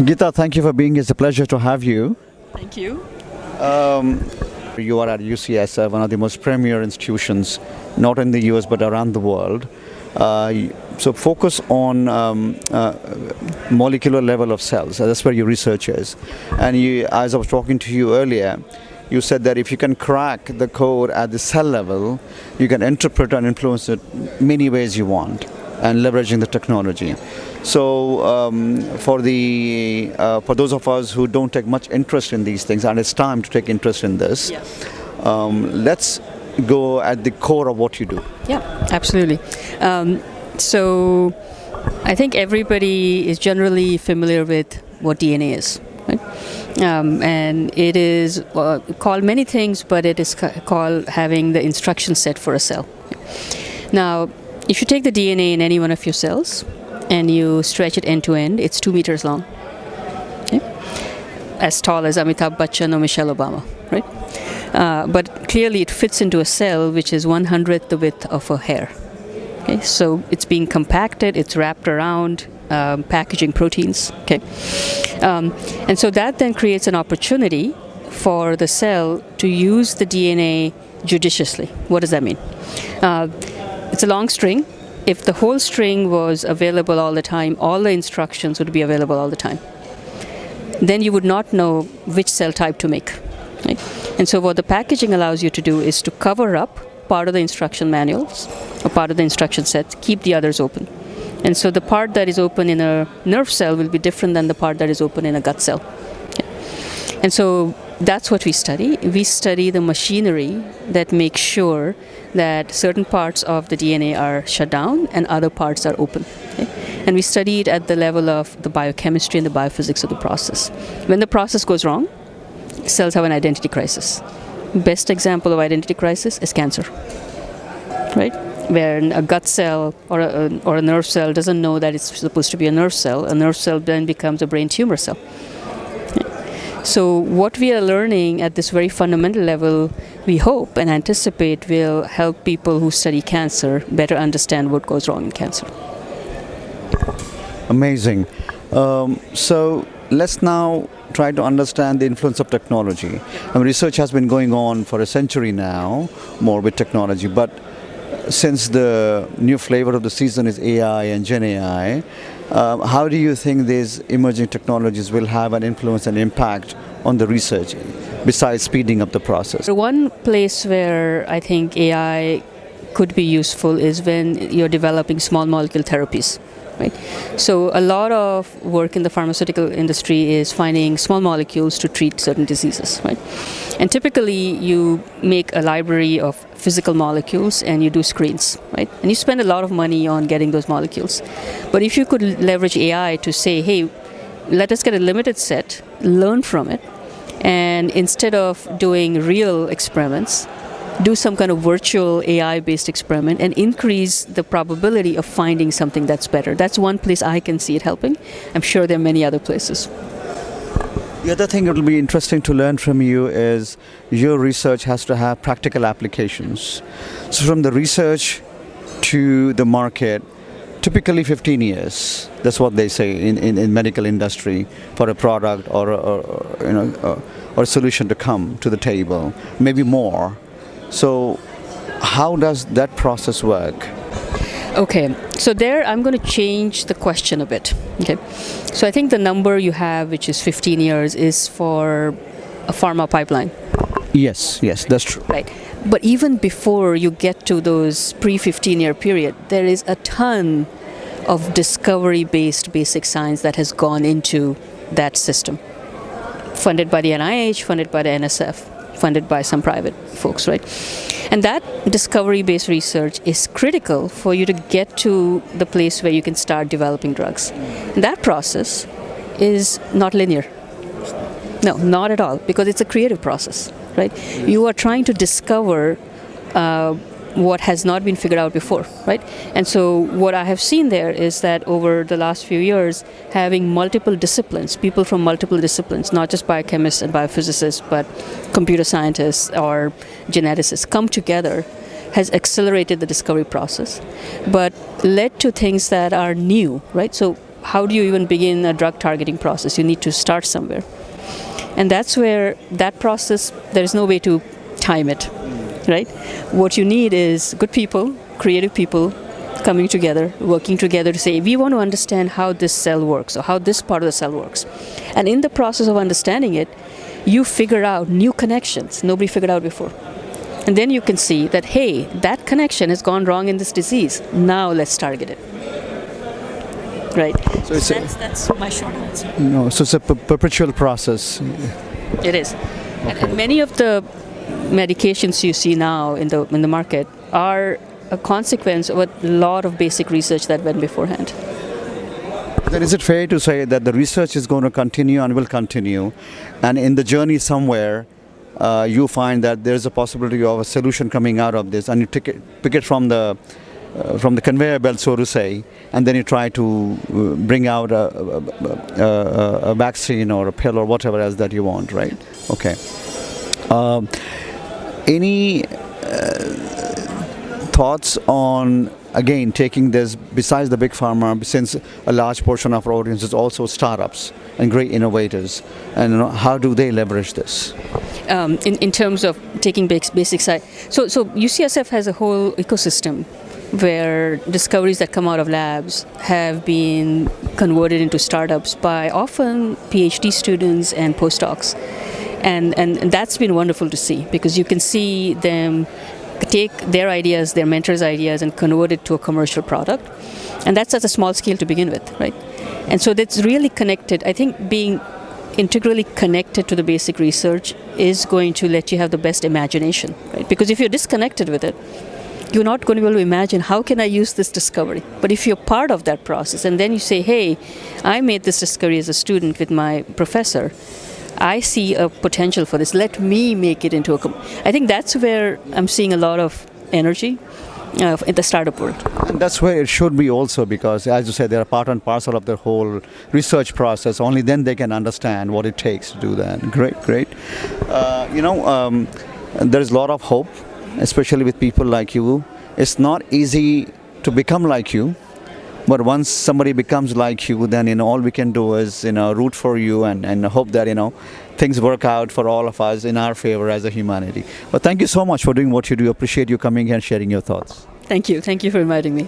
Geeta, thank you for being here. It's a pleasure to have you. Thank you. You are at UCSF, one of the most premier institutions, not in the US but around the world. So focus on molecular level of cells. That's where your research is. And as I was talking to you earlier, you said that if you can crack the code at the cell level, you can interpret and influence it many ways you want, and leveraging the technology. So for those of us who don't take much interest in these things, and it's time to take interest in this, let's go at the core of what you do. Yeah, absolutely. So I think everybody is generally familiar with what DNA is, right? And it is called many things, but it is called having the instruction set for a cell. Now, if you take the DNA in any one of your cells and you stretch it end to end, it's 2 meters long, okay? As tall as Amitabh Bachchan or Michelle Obama, right? But clearly it fits into a cell which is 1/100th the width of a hair. Okay, so it's being compacted, it's wrapped around, packaging proteins. Okay, and so that then creates an opportunity for the cell to use the DNA judiciously. What does that mean? It's a long string. If the whole string was available all the time, all the instructions would be available all the time. Then you would not know which cell type to make. Right? And so what the packaging allows you to do is to cover up part of the instruction manuals or part of the instruction set, keep the others open. And so the part that is open in a nerve cell will be different than the part that is open in a gut cell. Okay. And so that's what we study. We study the machinery that makes sure that certain parts of the DNA are shut down and other parts are open. Okay? And we study it at the level of the biochemistry and the biophysics of the process. When the process goes wrong, cells have an identity crisis. Best example of identity crisis is cancer, right? Where a gut cell or a nerve cell doesn't know that it's supposed to be a nerve cell then becomes a brain tumor cell. So what we are learning at this very fundamental level, we hope and anticipate will help people who study cancer better understand what goes wrong in cancer. Amazing. So let's now try to understand the influence of technology. Research has been going on for a century now, more with technology, but since the new flavor of the season is AI and Gen AI, how do you think these emerging technologies will have an influence and impact on the research, besides speeding up the process? One place where I think AI could be useful is when you're developing small molecule therapies. Right? So a lot of work in the pharmaceutical industry is finding small molecules to treat certain diseases. Right? And typically you make a library of physical molecules and you do screens. Right? And you spend a lot of money on getting those molecules. But if you could leverage AI to say, hey, let us get a limited set, learn from it, and instead of doing real experiments, do some kind of virtual AI-based experiment and increase the probability of finding something that's better. That's one place I can see it helping. I'm sure there are many other places. The other thing that will be interesting to learn from you is your research has to have practical applications. So from the research to the market, typically 15 years. That's what they say in medical industry for a product or a solution to come to the table, maybe more. So how does that process work? Okay, so there I'm going to change the question a bit. Okay, so I think the number you have, which is 15 years, is for a pharma pipeline. Yes, that's true. Right, but even before you get to those pre-15-year period, there is a ton of discovery-based basic science that has gone into that system. Funded by the NIH, funded by the NSF. Funded by some private folks, right? And that discovery-based research is critical for you to get to the place where you can start developing drugs. And that process is not linear. No, not at all, because it's a creative process, right? You are trying to discover what has not been figured out before, right? And so what I have seen there is that over the last few years, having multiple disciplines, people from multiple disciplines, not just biochemists and biophysicists, but computer scientists or geneticists come together has accelerated the discovery process, but led to things that are new, right? So how do you even begin a drug targeting process? You need to start somewhere. And that's where that process, there's no way to time it, right? What you need is good people, creative people, coming together, working together to say, we want to understand how this cell works or how this part of the cell works. And in the process of understanding it, you figure out new connections nobody figured out before. And then you can see that, hey, that connection has gone wrong in this disease. Now let's target it. Right. So that's my short answer. No, so it's a perpetual process. It is. And many of the medications you see now in the market are a consequence of a lot of basic research that went beforehand. Then is it fair to say that the research is going to continue and will continue, and in the journey somewhere you find that there's a possibility of a solution coming out of this, and you pick it from the conveyor belt, so to say, and then you try to bring out a vaccine or a pill or whatever else that you want, right? Okay. Any thoughts on, again, taking this, besides the big pharma, since a large portion of our audience is also startups and great innovators, and how do they leverage this? In terms of taking basic side, so UCSF has a whole ecosystem where discoveries that come out of labs have been converted into startups by often PhD students and postdocs. And that's been wonderful to see, because you can see them take their ideas, their mentors' ideas, and convert it to a commercial product. And that's at a small scale to begin with, right? And so that's really connected. I think being integrally connected to the basic research is going to let you have the best imagination, right? Because if you're disconnected with it, you're not going to be able to imagine, how can I use this discovery? But if you're part of that process, and then you say, hey, I made this discovery as a student with my professor, I see a potential for this, let me make it into I think that's where I'm seeing a lot of energy in the startup world. And that's where it should be also, because as you said, they're a part and parcel of the whole research process. Only then they can understand what it takes to do that. Great. There's a lot of hope, especially with people like you. It's not easy to become like you, but once somebody becomes like you, then all we can do is root for you and hope that things work out for all of us in our favor as a humanity. But thank you so much for doing what you do. Appreciate you coming here and sharing your thoughts. Thank you for inviting me.